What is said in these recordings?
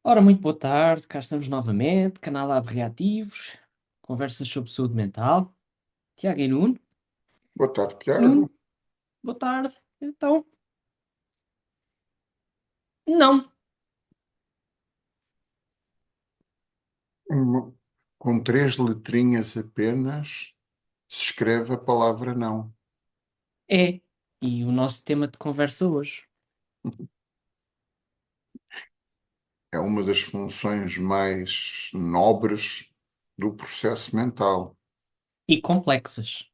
Ora, muito boa tarde, cá estamos novamente, canal Lab Reativos, conversas sobre saúde mental. Tiago e Nuno. Boa tarde, Nuno, Tiago. boa tarde. Então, não, Um- Com três letrinhas apenas se escreve a palavra não. é. E o nosso tema de conversa hoje. É uma das funções mais nobres do processo mental, E complexas.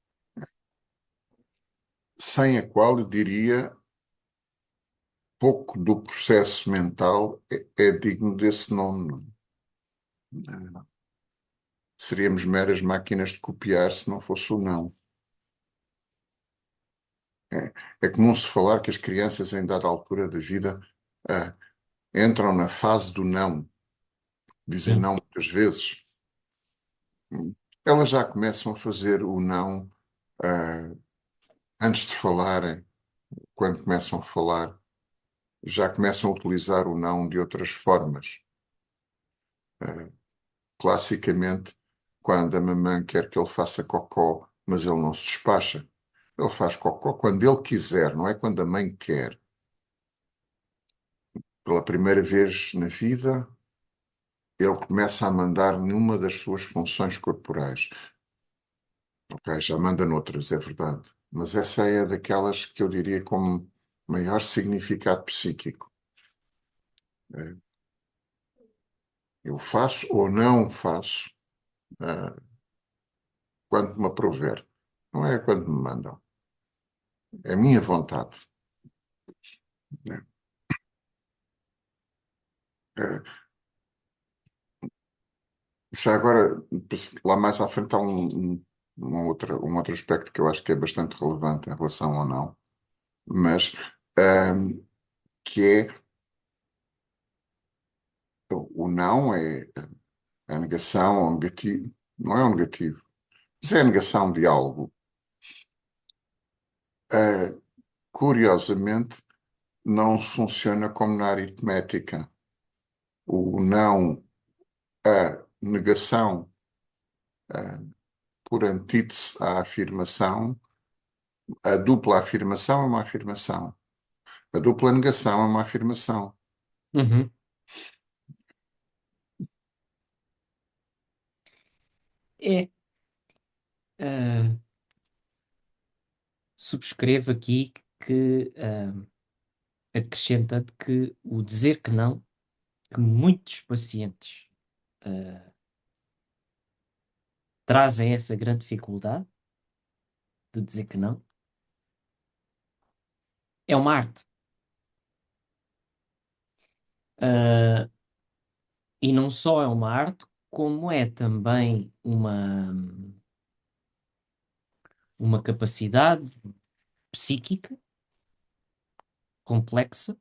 sem a qual eu diria pouco do processo mental é digno desse nome. Seríamos meras máquinas de copiar se não fosse o não. É comum se falar que as crianças em dada altura da vida ah, entram na fase do não, dizem Sim. não muitas vezes. Elas já começam a fazer o não, ah, antes de falarem, quando começam a falar, já começam a utilizar o não de outras formas. Ah, Classicamente, quando a mamãe quer que ele faça cocó, mas ele não se despacha, ele faz cocó quando ele quiser, não é quando a mãe quer. Pela primeira vez na vida, ele começa a mandar numa das suas funções corporais. Ok, já manda noutras, é verdade. Mas essa é daquelas que eu diria com maior significado psíquico. Eh, Eu faço ou não faço, eh, quando me aprover. Não é quando me mandam. É a minha vontade, né? Eh, Já agora, lá mais à frente há um outro aspecto que eu acho que é bastante relevante em relação ao não, mas que é o não é a negação, o negativo, não é o negativo, mas é a negação de algo. Uh, Curiosamente, não funciona como na aritmética. O não, a negação, por antítese à afirmação, a dupla afirmação é uma afirmação. A dupla negação é uma afirmação. Uhum. É. ah, Subscrevo aqui que, acrescentando que o dizer que não, que muitos pacientes ah, trazem essa grande dificuldade de dizer que não, é uma arte. Ah, e não só é uma arte, como é também uma capacidade psíquica complexa,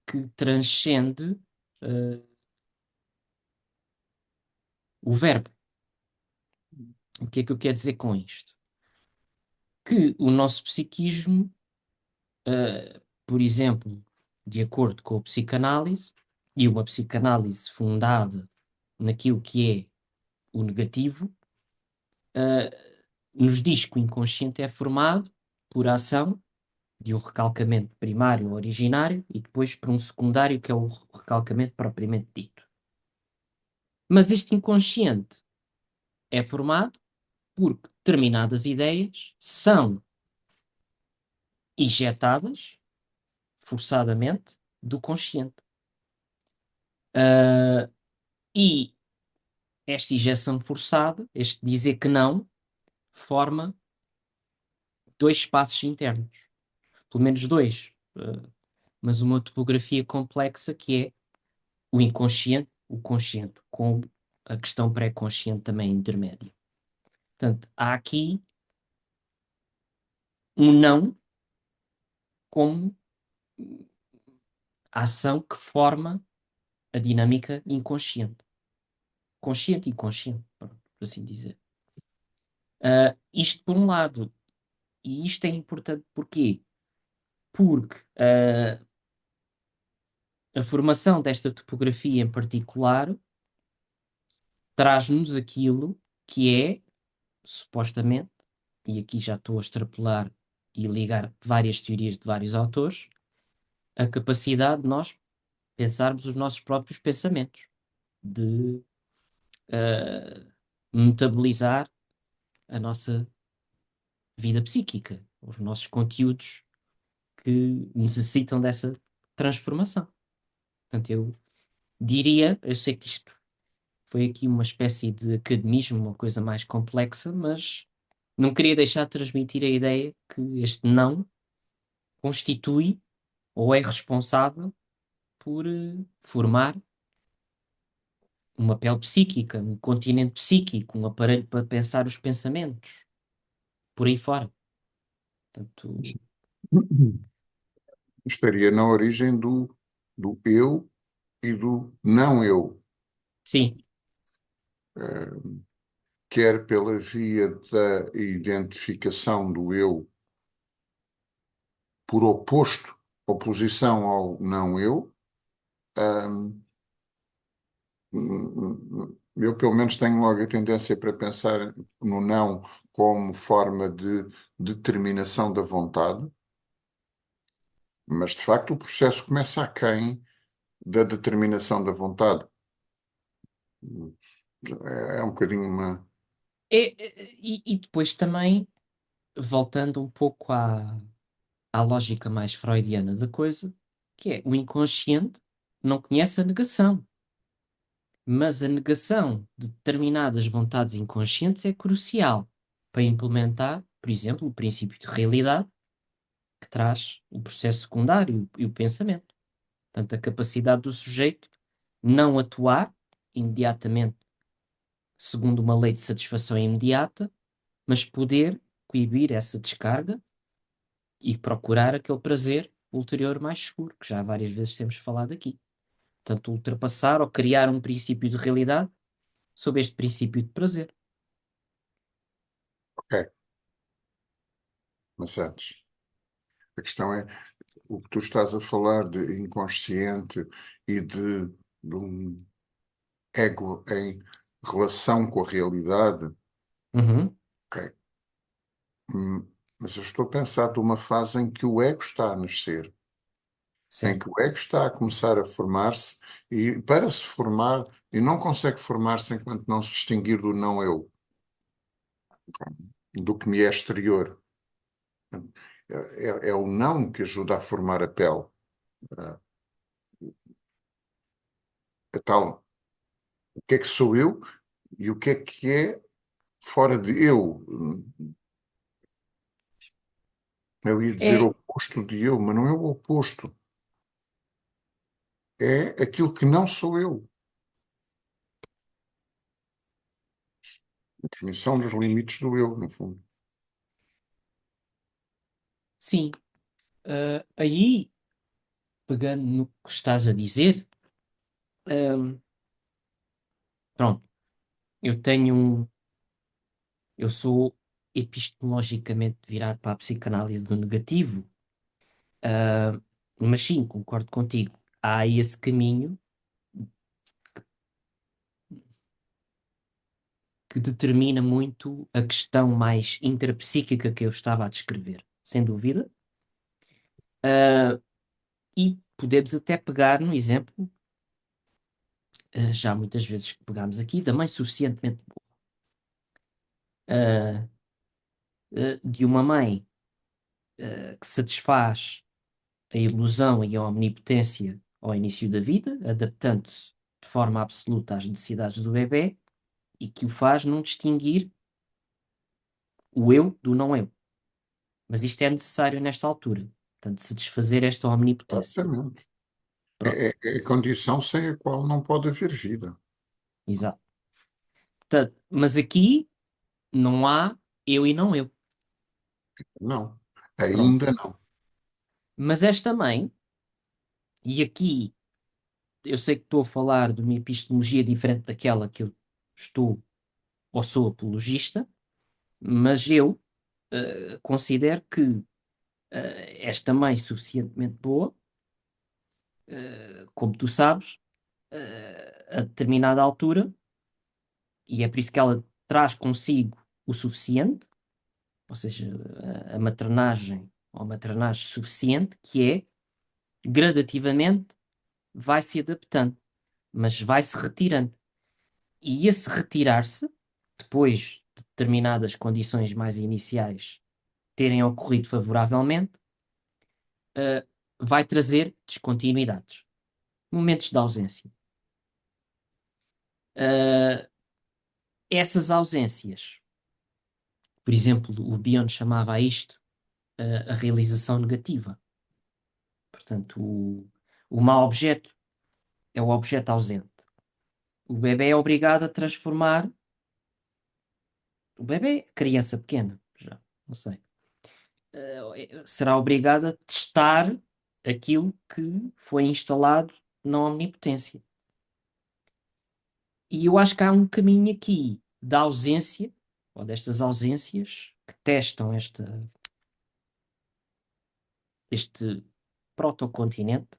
que transcende, ah, o verbo. O que é que eu quero dizer com isto? Que o nosso psiquismo, por exemplo, de acordo com a psicanálise, e uma psicanálise fundada naquilo que é o negativo, ah, nos diz que o inconsciente é formado por ação de um recalcamento primário ou originário e depois por um secundário que é o recalcamento propriamente dito. Mas este inconsciente é formado porque determinadas ideias são injetadas forçadamente do consciente. Ah, e esta injeção forçada, este dizer que não, forma dois espaços internos. Pelo menos dois. Mas uma topografia complexa que é o inconsciente, o consciente, com a questão pré-consciente também intermédia. Portanto, há aqui um não como ação que forma a dinâmica inconsciente. Consciente e inconsciente, por assim dizer. Isto por um lado. E isto é importante porquê? Porque A formação desta topografia em particular traz-nos aquilo que é, supostamente, e aqui já estou a extrapolar e ligar várias teorias de vários autores, a capacidade de nós pensarmos os nossos próprios pensamentos, de uh, metabolizar a nossa vida psíquica, os nossos conteúdos que necessitam dessa transformação. Portanto, eu diria, eu sei que isto foi aqui uma espécie de academismo, uma coisa mais complexa, mas não queria deixar de transmitir a ideia que este não constitui ou é responsável por formar uma pele psíquica, um continente psíquico, um aparelho para pensar os pensamentos, por aí fora. Portanto, Estaria na origem do eu e do não eu, sim, quer pela via da identificação do eu por oposto, oposição ao não eu. hum, eu pelo menos tenho logo a tendência para pensar no não como forma de determinação da vontade, mas de facto o processo começa aquém da determinação da vontade. É um bocadinho uma. e depois também, voltando um pouco à lógica mais freudiana da coisa, que é o inconsciente não conhece a negação, mas a negação de determinadas vontades inconscientes é crucial para implementar, por exemplo, o princípio de realidade que traz o processo secundário e o pensamento. Portanto, a capacidade do sujeito não atuar imediatamente segundo uma lei de satisfação imediata, mas poder coibir essa descarga e procurar aquele prazer ulterior mais seguro, que já várias vezes temos falado aqui. Portanto, ultrapassar ou criar um princípio de realidade sob este princípio de prazer. Ok, mas antes. A questão é o que tu estás a falar de inconsciente e de um ego em relação com a realidade. Uhum, Ok. Mas eu estou a pensar de uma fase em que o ego está a nascer, em certo. que o ego está a começar a formar-se e para se formar, e não consegue formar-se enquanto não se distinguir do não eu, do que me é exterior. É o não que ajuda a formar a pele. A tal, o que é que sou eu e o que é fora de eu. Eu ia dizer É, oposto de eu, mas não é o oposto. É aquilo que não sou eu. A definição dos limites do eu, no fundo. sim. Aí, pegando no que estás a dizer, hum, pronto, eu tenho um. Eu sou epistemologicamente virado para a psicanálise do negativo, ah, mas sim, concordo contigo. Há esse caminho que determina muito a questão mais intrapsíquica que eu estava a descrever, sem dúvida. Ah, e podemos até pegar no exemplo, já muitas vezes que pegámos aqui, da mãe suficientemente ah, de uma mãe que satisfaz a ilusão e a omnipotência ao início da vida, adaptando-se de forma absoluta às necessidades do bebé e que o faz não distinguir o eu do não eu. Mas isto é necessário nesta altura. Portanto, satisfazer esta omnipotência. Exatamente. Pronto, É a condição sem a qual não pode haver vida. exato. Portanto, mas aqui não há eu e não eu. Não. Pronto. Ainda não. Mas esta mãe, e aqui eu sei que estou a falar de uma epistemologia diferente daquela que eu estou ou sou apologista, mas eu considero que esta mãe suficientemente boa Como tu sabes, a determinada altura, e é por isso que ela traz consigo o suficiente, ou seja, a maternagem ou maternagem suficiente, que é gradativamente vai se adaptando, mas vai se retirando. E esse retirar-se, depois de determinadas condições mais iniciais terem ocorrido favoravelmente, eh, vai trazer descontinuidades, momentos de ausência. Eh, Essas ausências, por exemplo, o Bion chamava a isto a realização negativa. Portanto, o mau objeto é o objeto ausente. O bebê é obrigado a transformar. O bebê, criança pequena, já, não sei. Será obrigado a testar aquilo que foi instalado na omnipotência. E eu acho que há um caminho aqui da ausência, ou destas ausências, que testam este protocontinente,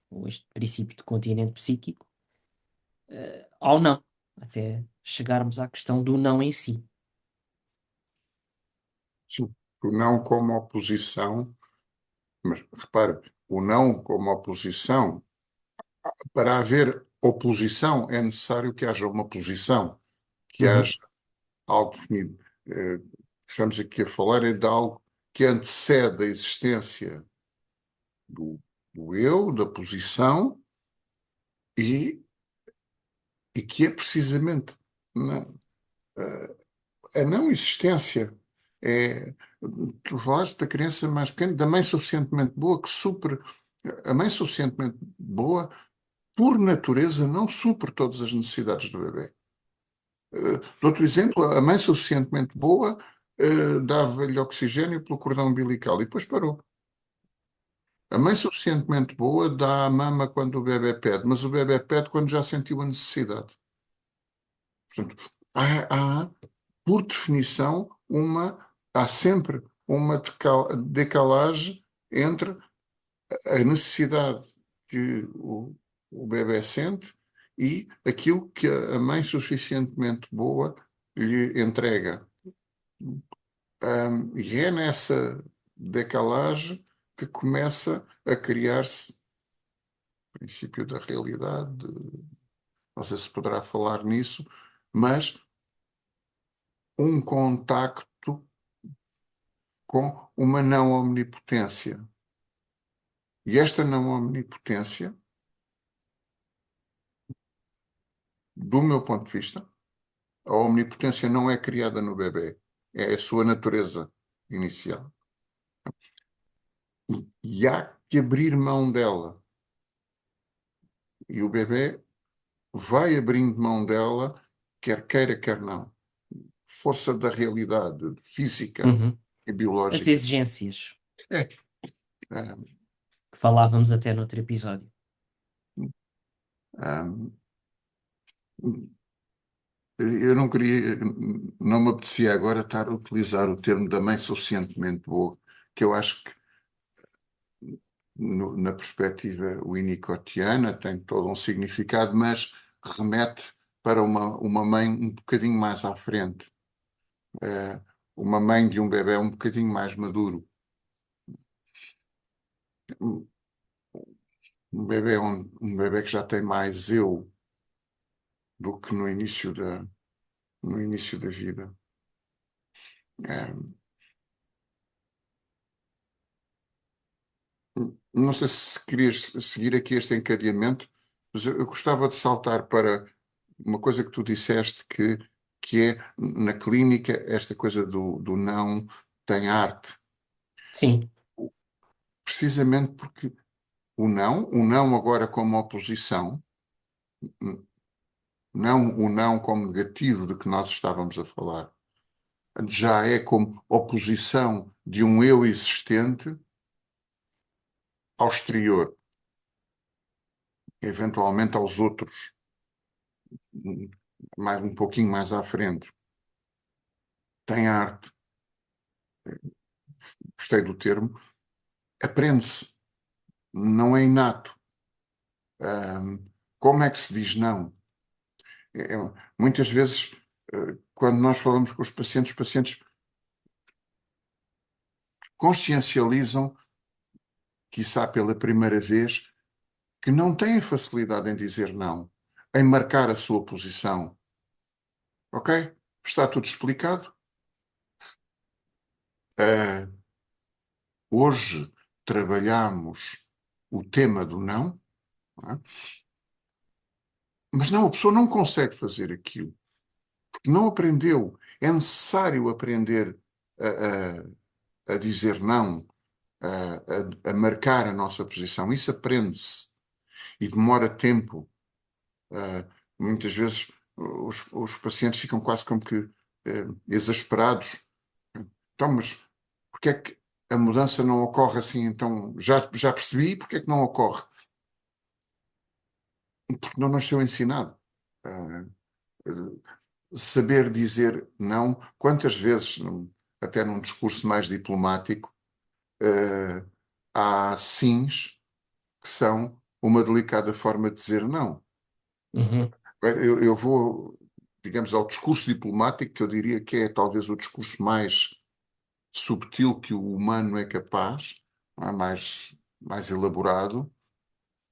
ou este princípio de continente psíquico, ao não, até chegarmos à questão do não em si. Sim. O não como oposição, mas repara, o não como oposição, para haver oposição é necessário que haja uma posição, que Uhum, haja algo definido. Eh, Estamos aqui a falar é de algo que antecede a existência do, do eu, da posição, e, e que é precisamente na- a não existência. É, tu falaste da criança mais pequena, da mãe suficientemente boa que supre. A mãe suficientemente boa, por natureza, não supre todas as necessidades do bebê. Dou-te exemplo, a mãe suficientemente boa dava-lhe oxigênio pelo cordão umbilical e depois parou. A mãe suficientemente boa dá a mama quando o bebê pede, mas o bebê pede quando já sentiu a necessidade. Portanto, há, por definição, há sempre uma decalagem entre a necessidade que o bebê sente e aquilo que a mãe suficientemente boa lhe entrega. E é nessa decalagem que começa a criar-se o princípio da realidade. Não sei se poderá falar nisso, mas um contacto com uma não omnipotência. E esta não omnipotência, do meu ponto de vista, a omnipotência não é criada no bebê, é a sua natureza inicial. E há que abrir mão dela. E o bebê vai abrindo mão dela, quer queira, quer não. Força da realidade física uhum. e As biológica. exigências, É, é, que falávamos até noutro episódio. é, eu não queria, não me apetecia agora estar a utilizar o termo da mãe suficientemente boa, que eu acho que na perspectiva winnicottiana tem todo um significado, mas remete para uma mãe um bocadinho mais à frente, eh, uma mãe de um bebé um bocadinho mais maduro. Um bebé que já tem mais eu do que no início da vida. Eh, Não sei se querias seguir aqui este encadeamento, mas eu gostava de saltar para uma coisa que tu disseste que é, na clínica, esta coisa do não tem arte. Sim, Precisamente porque o não agora como oposição, não o não como negativo de que nós estávamos a falar, já é como oposição de um eu existente ao exterior, eventualmente aos outros, um pouquinho mais à frente. Tem arte, gostei do termo, aprende-se, não é inato. Como é que se diz não? Muitas vezes, quando nós falamos com os pacientes consciencializam, quiçá pela primeira vez, que não têm facilidade em dizer não, em marcar a sua posição. Ok? Está tudo explicado. Uh, Hoje trabalhamos o tema do não, não é? Mas não, a pessoa não consegue fazer aquilo, porque não aprendeu. É necessário aprender a dizer não, a marcar a nossa posição. Isso aprende-se e demora tempo. Uh, Muitas vezes os pacientes ficam quase como que exasperados. Então, mas porque é que a mudança não ocorre assim? Então, já percebi porque é que não ocorre. Porque não nasceu ensinado. Uh, Saber dizer não, quantas vezes, até num discurso mais diplomático, uh, há sims que são uma delicada forma de dizer não. Uhum. Eu vou, digamos, ao discurso diplomático, que eu diria que é talvez o discurso mais subtil que o humano é capaz, não é? Mais elaborado,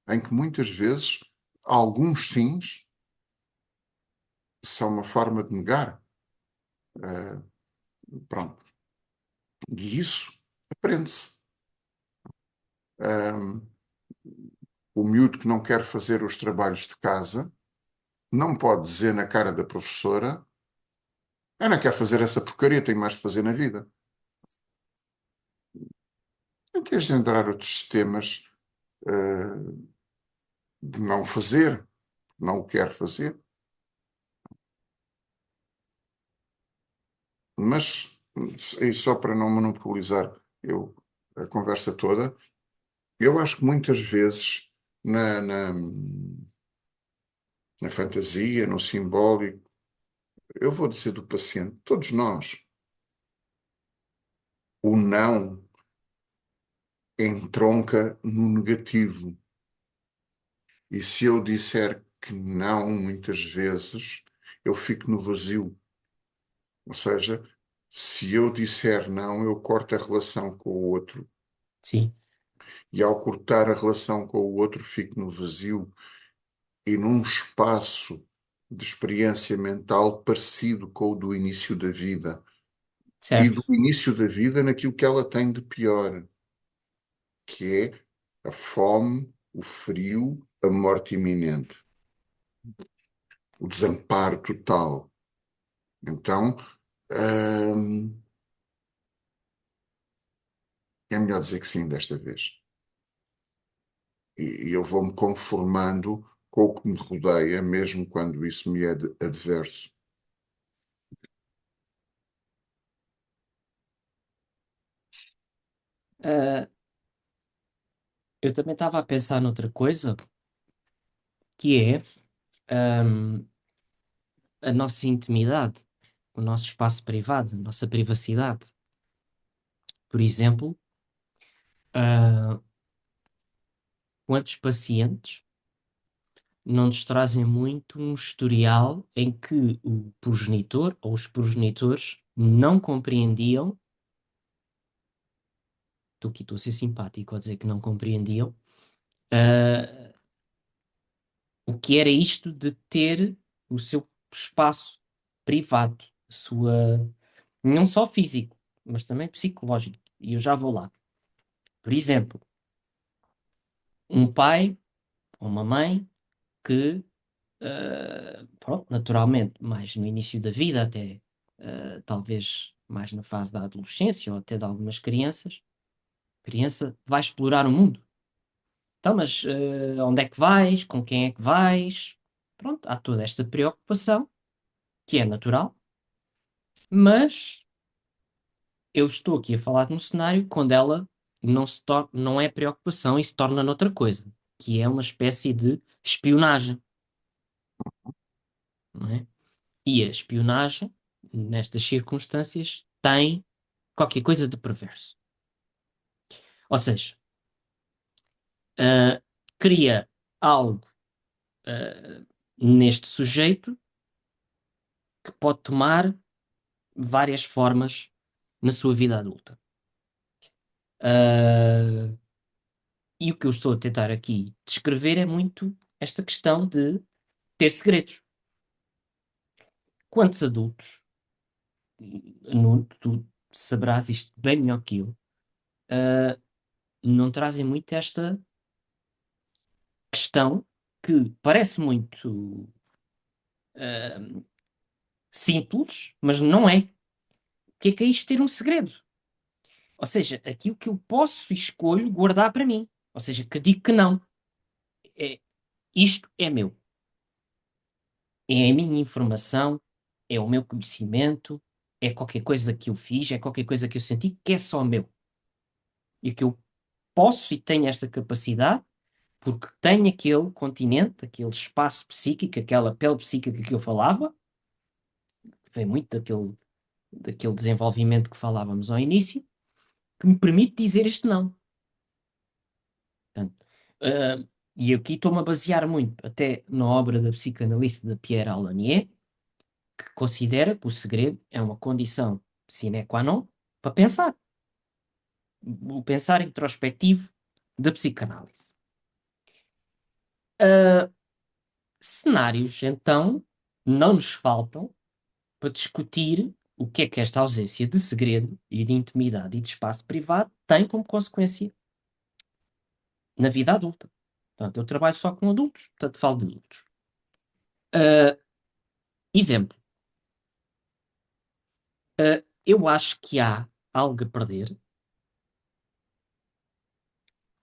em que muitas vezes alguns sims são uma forma de negar. Uh, Pronto. E isso aprende-se. Um, o miúdo que não quer fazer os trabalhos de casa não pode dizer na cara da professora: eu não quero fazer essa porcaria, tenho mais de fazer na vida. Tem que engendrar outros sistemas de não fazer, não o quer fazer. Mas, e só para não monopolizar eu, a conversa toda, eu acho que muitas vezes na fantasia, no simbólico, eu vou dizer do paciente, todos nós, o não entronca no negativo. E se eu disser que não, muitas vezes, eu fico no vazio. Ou seja, se eu disser não, eu corto a relação com o outro. Sim, E ao cortar a relação com o outro, fico no vazio e num espaço de experiência mental parecido com o do início da vida. E certo. do início da vida naquilo que ela tem de pior, que é a fome, o frio, a morte iminente, o desamparo total. Então, hum, é melhor dizer que sim desta vez. E eu vou-me conformando com o que me rodeia, mesmo quando isso me é adverso. Ah, eu também estava a pensar noutra coisa, que é, ahm, a nossa intimidade, o nosso espaço privado, a nossa privacidade. Por exemplo, ah, quantos pacientes não nos trazem muito um historial em que o progenitor ou os progenitores não compreendiam, estou aqui, estou a ser simpático a dizer que não compreendiam, ah, o que era isto de ter o seu espaço privado, a sua, não só físico, mas também psicológico. E eu já vou lá. Por exemplo, um pai ou uma mãe que, pronto, naturalmente, mais no início da vida, até talvez mais na fase da adolescência ou até de algumas crianças, a criança vai explorar o mundo. Então, mas onde é que vais? Com quem é que vais? Pronto, há toda esta preocupação, que é natural, mas eu estou aqui a falar de um cenário quando ela não é preocupação e se torna noutra coisa, que é uma espécie de espionagem, não é? E a espionagem, nestas circunstâncias, tem qualquer coisa de perverso. Ou seja, ah, cria. algo uh, neste sujeito que pode tomar várias formas na sua vida adulta. Uh, e o que eu estou a tentar aqui descrever é muito esta questão de ter segredos. Quantos adultos, Nuno, tu saberás isto bem melhor que eu, uh, não trazem muito esta questão que parece muito simples, mas não é. O que é isto ter um segredo? Ou seja, aquilo que eu posso e escolho guardar para mim. Ou seja, que digo que não. É, isto é meu. É a minha informação, é o meu conhecimento, é qualquer coisa que eu fiz, é qualquer coisa que eu senti que é só meu. E que eu posso e tenho esta capacidade porque tenho aquele continente, aquele espaço psíquico, aquela pele psíquica que eu falava, vem muito daquele desenvolvimento que falávamos ao início, que me permite dizer este não. Portanto, e aqui estou-me a basear muito até na obra da psicanalista de Pierre Alanier, que considera que o segredo é uma condição sine qua non para pensar. O pensar introspectivo da psicanálise. Cenários, então, não nos faltam para discutir o que é esta ausência de segredo e de intimidade e de espaço privado tem como consequência na vida adulta. Portanto, eu trabalho só com adultos, portanto, falo de adultos. Uh, exemplo, eu acho que há algo a perder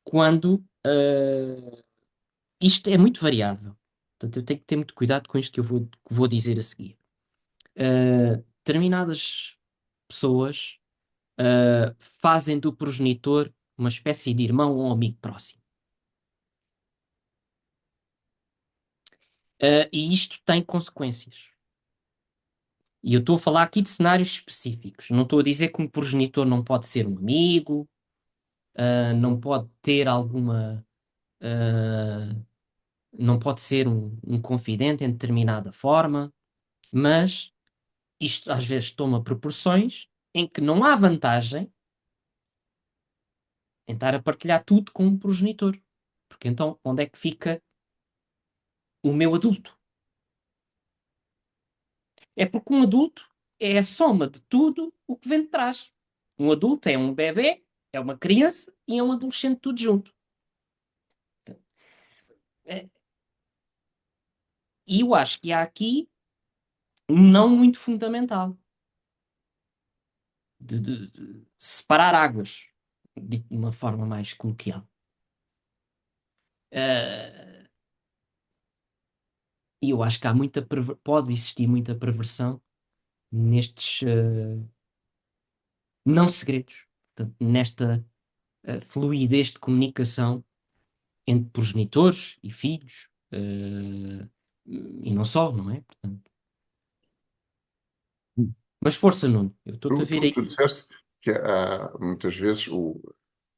quando isto é muito variável. Portanto, eu tenho que ter muito cuidado com isto que vou dizer a seguir. Determinadas pessoas fazem do progenitor uma espécie de irmão ou amigo próximo. E isto tem consequências. E eu estou a falar aqui de cenários específicos. Não estou a dizer que um progenitor não pode ser um amigo, não pode ter alguma. uh, não pode ser um confidente em determinada forma, mas isto às vezes toma proporções em que não há vantagem em estar a partilhar tudo com um progenitor. Porque então, onde é que fica o meu adulto? É porque um adulto é a soma de tudo o que vem de trás. Um adulto é um bebê, é uma criança e é um adolescente tudo junto. É, e eu acho que há aqui um não muito fundamental de separar águas, de uma forma mais coloquial. E eu acho que há pode existir muita perversão nestes não segredos. Portanto, nesta fluidez de comunicação entre progenitores e filhos, e não só, não é? Portanto, mas força, Nuno, eu estou-te a Tu, ver tu, aí. tu disseste que muitas vezes o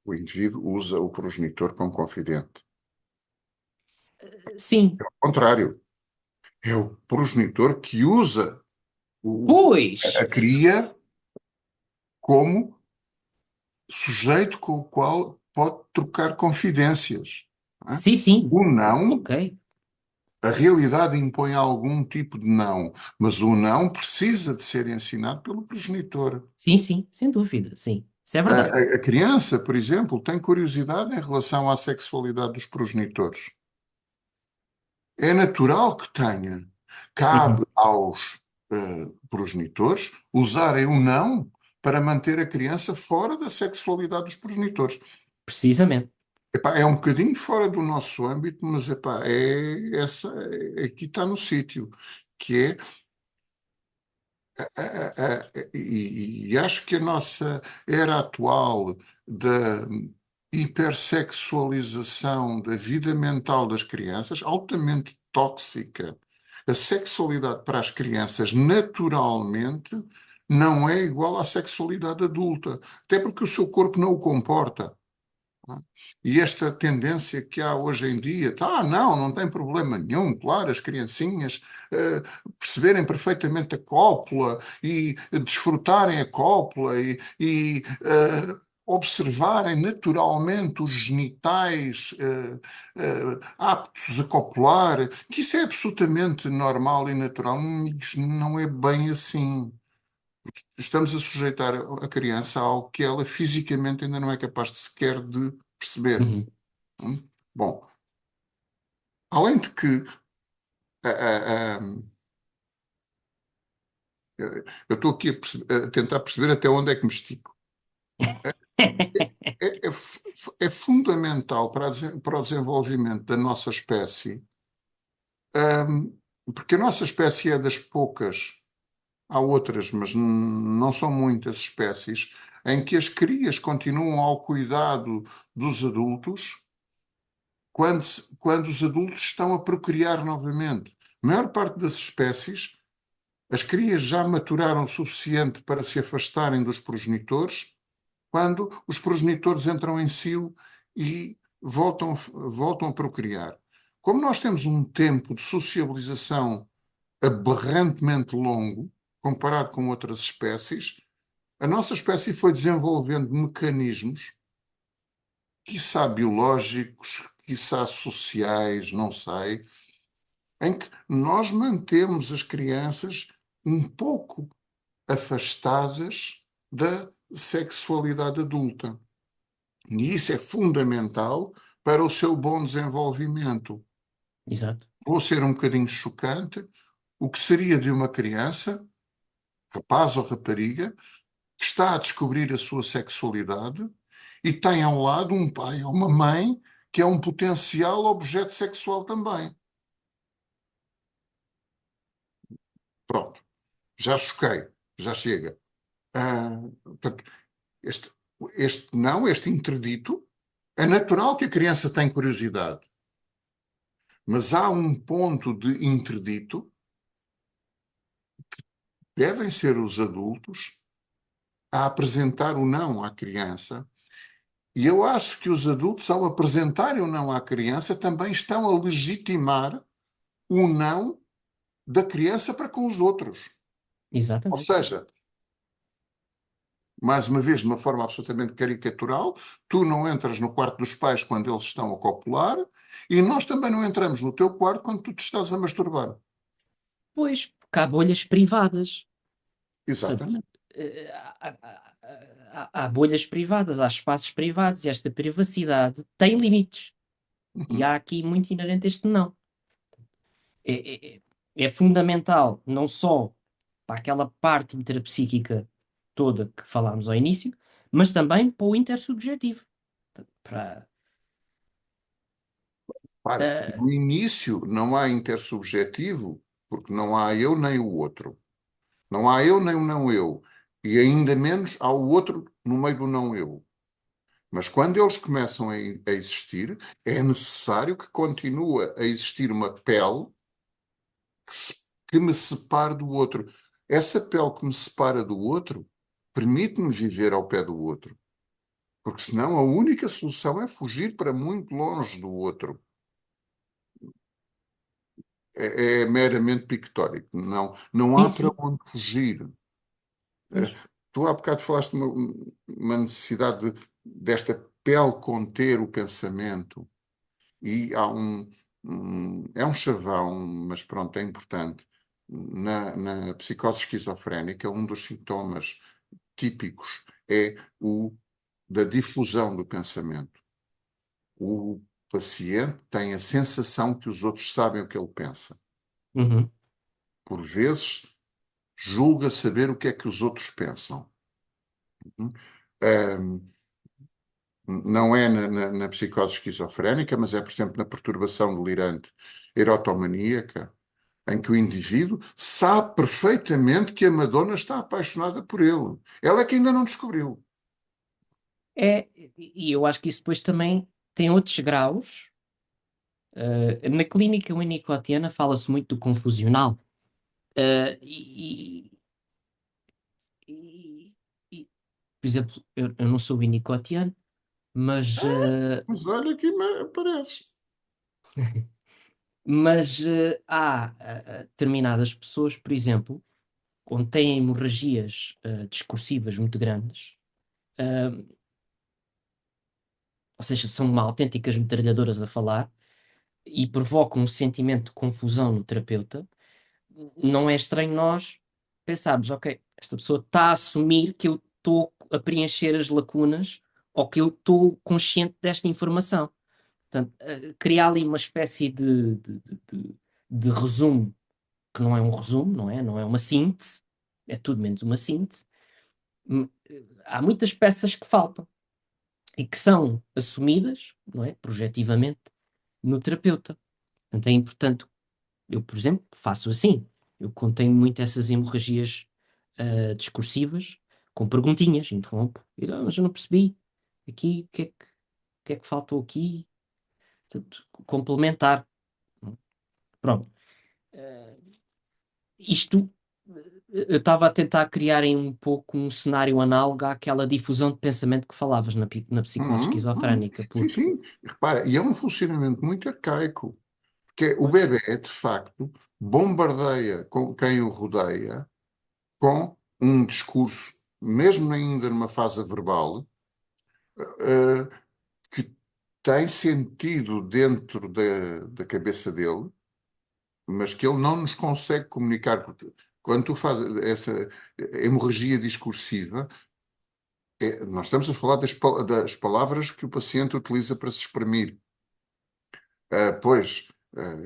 indivíduo usa o progenitor como confidente. Sim, Ao contrário, é o progenitor que usa a pois, cria como sujeito com o qual pode trocar confidências. Não é? sim, sim, O não, ok. a realidade impõe algum tipo de não, mas o não precisa de ser ensinado pelo progenitor. Sim, sim, sem dúvida, sim. Isso é A, verdade. a criança, por exemplo, tem curiosidade em relação à sexualidade dos progenitores. É natural que tenha. Cabe Uhum, aos progenitores usarem o não para manter a criança fora da sexualidade dos progenitores. precisamente. Epá, é um bocadinho fora do nosso âmbito, mas epá, aqui está no sítio, que é e acho que a nossa era atual da hipersexualização da vida mental das crianças, altamente tóxica. A sexualidade para as crianças, naturalmente, não é igual à sexualidade adulta, até porque o seu corpo não o comporta. E esta tendência que há hoje em dia, não tem problema nenhum, claro, as criancinhas perceberem perfeitamente a cópula e desfrutarem a cópula e observarem naturalmente os genitais aptos a copular, que isso é absolutamente normal e natural. Isto não é bem assim. Estamos a sujeitar a criança a algo que ela fisicamente ainda não é capaz de sequer de perceber. Uhum. Hum? Bom, além de que eu estou aqui a tentar perceber até onde é que me estico. É fundamental para o desenvolvimento da nossa espécie, hum, porque a nossa espécie é das poucas, há outras, mas não são muitas espécies, em que as crias continuam ao cuidado dos adultos quando os adultos estão a procriar novamente. A maior parte das espécies, as crias já maturaram o suficiente para se afastarem dos progenitores, quando os progenitores entram em cio e voltam a procriar. Como nós temos um tempo de sociabilização aberrantemente longo, comparado com outras espécies, a nossa espécie foi desenvolvendo mecanismos, quiçá biológicos, quiçá sociais, não sei, em que nós mantemos as crianças um pouco afastadas da sexualidade adulta. E isso é fundamental para o seu bom desenvolvimento. Exato. Vou ser um bocadinho chocante. O que seria de uma criança, rapaz ou rapariga, que está a descobrir a sua sexualidade e tem ao lado um pai ou uma mãe que é um potencial objeto sexual também? Pronto, já choquei, já chega. Portanto, este, este interdito, é natural que a criança tenha curiosidade, mas há um ponto de interdito, devem ser os adultos a apresentar o não à criança. E eu acho que os adultos, ao apresentarem o não à criança, também estão a legitimar o não da criança para com os outros. Ou Exatamente. seja, mais uma vez, de uma forma absolutamente caricatural, tu não entras no quarto dos pais quando eles estão a copular e nós também não entramos no teu quarto quando tu te estás a masturbar. Pois, porque há bolhas privadas. Portanto, Exatamente. há bolhas privadas, há espaços privados e esta privacidade tem limites. E Uhum. há aqui muito inerente este não. É fundamental não só para aquela parte interpsíquica toda que falámos ao início, mas também para o intersubjetivo. Para, Claro, ah, no início não há intersubjetivo, porque não há eu nem o outro. Não há eu nem o não eu. E ainda menos há o outro no meio do não eu. Mas quando eles começam a existir, é necessário que continue a existir uma pele que me separe do outro. Essa pele que me separa do outro permite-me viver ao pé do outro. Porque senão a única solução é fugir para muito longe do outro. É meramente pictórico. Não sim, há para sim, onde fugir. Eh, pois. Tu há bocado falaste de uma necessidade desta pele conter o pensamento. E há é um chavão, mas pronto, é importante. Na psicose esquizofrénica, um dos sintomas típicos é o da difusão do pensamento. O paciente tem a sensação que os outros sabem o que ele pensa. Uhum. Por vezes, julga saber o que é que os outros pensam. Uhum. Não é na psicose esquizofrénica, mas é, por exemplo, na perturbação delirante erotomaníaca, em que o indivíduo sabe perfeitamente que a Madonna está apaixonada por ele. Ela é que ainda não descobriu. E eu acho que isso depois também tem outros graus. Na clínica winnicottiana fala-se muito do confusional. Ah, e- e- por exemplo, eu não sou winnicottiano, Mas, Mas olha que apareces. há determinadas pessoas, por exemplo, quando têm hemorragias discursivas muito grandes, ah, ou seja, são uma autênticas metralhadoras a falar e provocam um sentimento de confusão no terapeuta. Não é estranho nós pensarmos, ok, esta pessoa está a assumir que eu estou a preencher as lacunas ou que eu estou consciente desta informação. Portanto, criar ali uma espécie de resumo, que não é um resumo, não é? Não é uma síntese, é tudo menos uma síntese. Há muitas peças que faltam e que são assumidas, não é? Projetivamente, no terapeuta. Portanto, é importante. Eu, por exemplo, faço assim. Eu contenho muito essas hemorragias discursivas com perguntinhas, interrompo. Mas eu não percebi. Aqui, o que é que faltou aqui? Portanto, complementar. Pronto. Eh, isto, eu estava a tentar criar em um pouco um cenário análogo àquela difusão de pensamento que falavas na psicose Uhum, uhum. esquizofrénica, Sim, porque, sim. Repara, e é um funcionamento muito arcaico. Porque o pois, bebê, de facto, bombardeia com quem o rodeia com um discurso, mesmo ainda numa fase verbal, eh, que tem sentido dentro da cabeça dele, mas que ele não nos consegue comunicar, porque quando tu fazes essa hemorragia discursiva, nós estamos a falar das palavras que o paciente utiliza para se exprimir. Pois,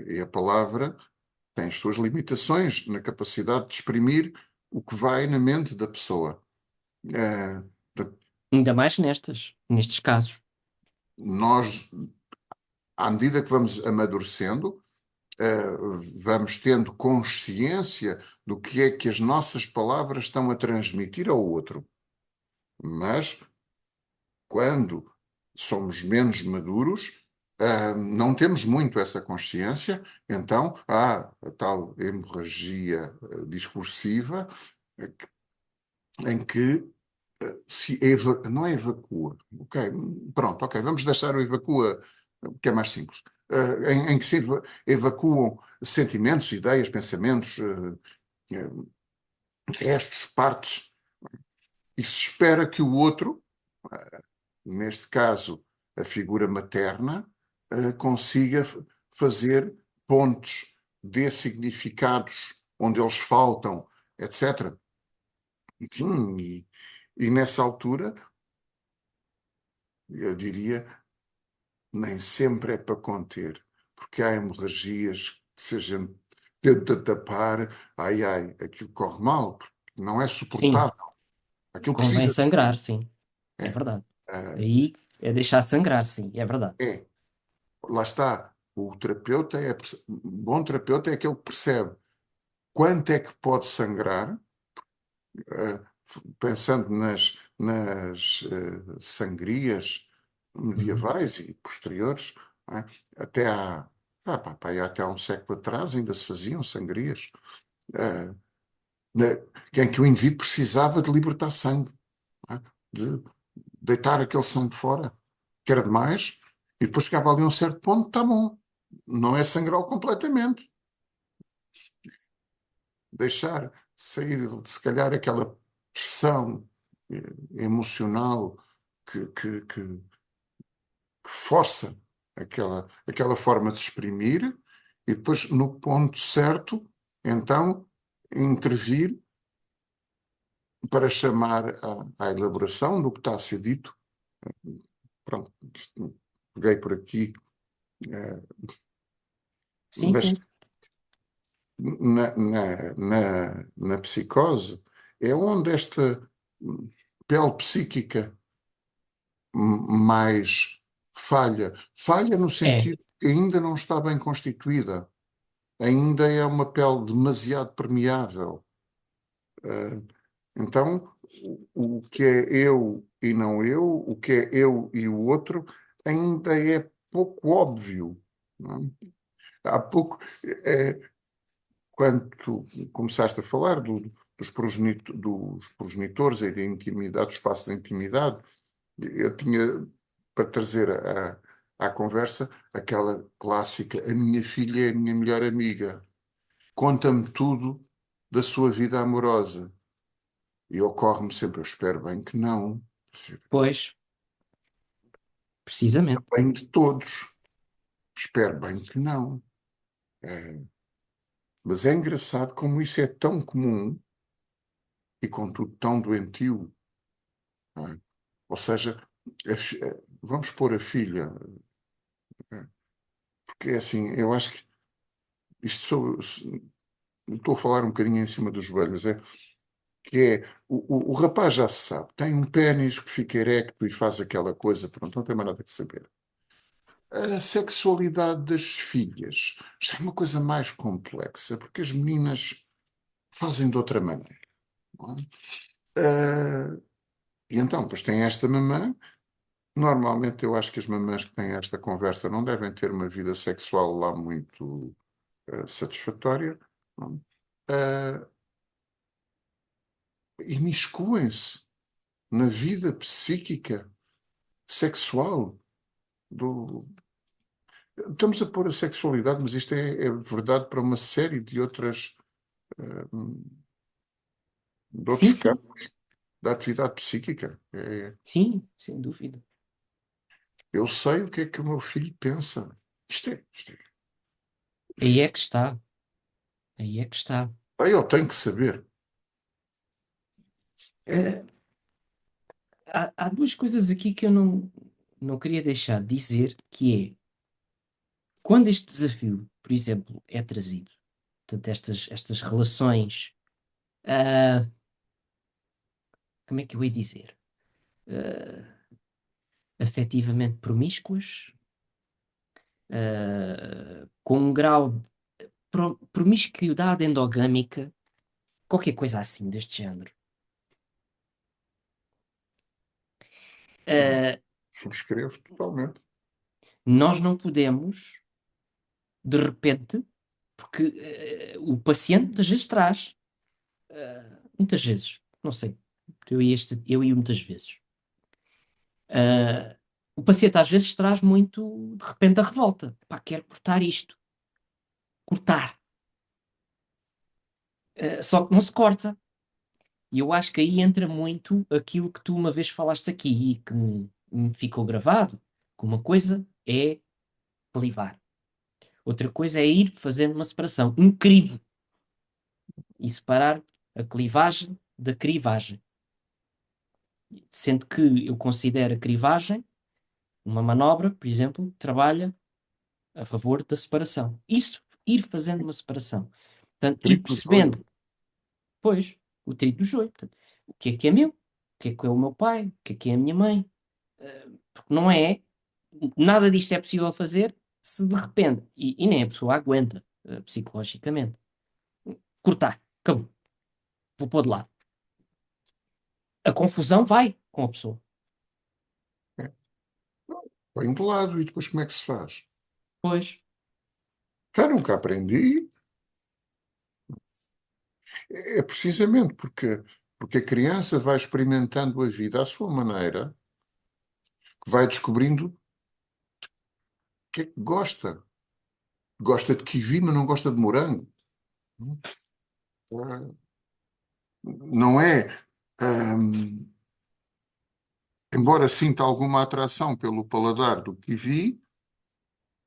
e a palavra tem as suas limitações na capacidade de exprimir o que vai na mente da pessoa. Eh, ainda mais nestes casos. Nós, à medida que vamos amadurecendo, eh, vamos tendo consciência do que é que as nossas palavras estão a transmitir ao outro. Mas, quando somos menos maduros, não temos muito essa consciência, então há a tal hemorragia discursiva eh, em que não é evacua, ok, pronto, ok, vamos deixar o evacua, que é mais simples, em que se evacuam sentimentos, ideias, pensamentos, restos, partes, e se espera que o outro, neste caso a figura materna, consiga fazer pontes de significados onde eles faltam, etc. Sim, e nessa altura, eu diria, nem sempre é para conter, porque há hemorragias que se a gente tenta tapar, ai ai, aquilo corre mal, porque não é Sim, suportável, aquilo convém precisa de sair. sangrar, sim, é É, verdade. ah, Aí é deixar sangrar, sim, é verdade. é, lá está. O terapeuta um bom terapeuta é aquele que percebe quanto é que pode sangrar, pensando nas sangrias Uhum. medievais e posteriores, não é? Até até há um século atrás ainda se faziam sangrias, eh, na- em que o indivíduo precisava de libertar sangue, não é? De deitar aquele sangue fora, que era demais, e depois chegava ali a um certo ponto, está bom, não é sangrá-lo completamente, deixar sair, se calhar, aquela pressão emocional que força aquela forma de exprimir, e depois, no ponto certo, então, intervir para chamar à elaboração do que está a ser dito. Pronto, peguei por aqui, eh, Sim, mas sim, na psicose é onde esta pele psíquica mais falha. Falha no é. sentido que ainda não está bem constituída. Ainda é uma pele demasiado permeável. Eh, Então, o que é eu e não eu, o que é eu e o outro, ainda é pouco óbvio. Não é? Há pouco, eh, quando tu começaste a falar dos progenitores e da intimidade, do espaço da intimidade, eu tinha para trazer à conversa aquela clássica: a minha filha é a minha melhor amiga, conta-me tudo da sua vida amorosa. E ocorre-me sempre, eu espero bem que não. Pois, precisamente. Bem de todos. Espero bem que não. É, mas é engraçado como isso é tão comum e, contudo, tão doentio. Não é? Ou seja, vamos pôr a filha, porque é assim, eu acho que isto estou a falar um bocadinho em cima dos joelhos, que é o rapaz já se sabe, tem um pénis que fica erecto e faz aquela coisa, pronto, não tem mais nada que saber. A sexualidade das filhas já é uma coisa mais complexa, porque as meninas fazem de outra maneira. Não é? E então, depois tem esta mamã. Normalmente, eu acho que as mamãs que têm esta conversa não devem ter uma vida sexual lá muito satisfatória. Não é? Imiscuem-se na vida psíquica, sexual do. Estamos a pôr a sexualidade, mas isto é verdade para uma série de outras, eh, de Sim, outros sim, campos da atividade psíquica. sim, sem dúvida. Eu sei o que é que o meu filho pensa. Isto é. Aí é que está. Aí é que está. Aí eu tenho que saber. Eh, há duas coisas aqui que eu não queria deixar de dizer, que é, quando este desafio, por exemplo, é trazido, portanto, estas relações, ah, como é que eu ia dizer? Ah, afetivamente promíscuas, com um grau de promiscuidade endogâmica, qualquer coisa assim deste género. Ah, Subscrevo totalmente. nós não podemos, de repente, porque o paciente muitas vezes traz, muitas vezes, não sei, eu e muitas vezes. O paciente às vezes traz muito, de repente, a revolta. Pá, quero cortar isto. Cortar. Só que não se corta. E eu acho que aí entra muito aquilo que tu uma vez falaste aqui e que me ficou gravado, que uma coisa é clivar. Outra coisa é ir fazendo uma separação, um crivo, e separar a clivagem da crivagem. Sendo que eu considero a crivagem uma manobra, por exemplo, que trabalha a favor da separação. Isso, ir fazendo uma separação. Portanto, ir Trigo no joio. percebendo, pois, o trigo do joio. Portanto, o que é meu? O que é o meu pai? O que é a minha mãe? Porque não é, nada disto é possível fazer se de repente, e nem a pessoa aguenta psicologicamente, cortar, acabou, vou pôr de lado. A confusão vai com a pessoa. É. Põe de lado e depois como é que se faz? Pois, Eu nunca aprendi. É precisamente porque a criança vai experimentando a vida à sua maneira, que vai descobrindo o que é que gosta. Gosta de kiwi, mas não gosta de morango. Não é, hum, embora sinta alguma atração pelo paladar do kiwi,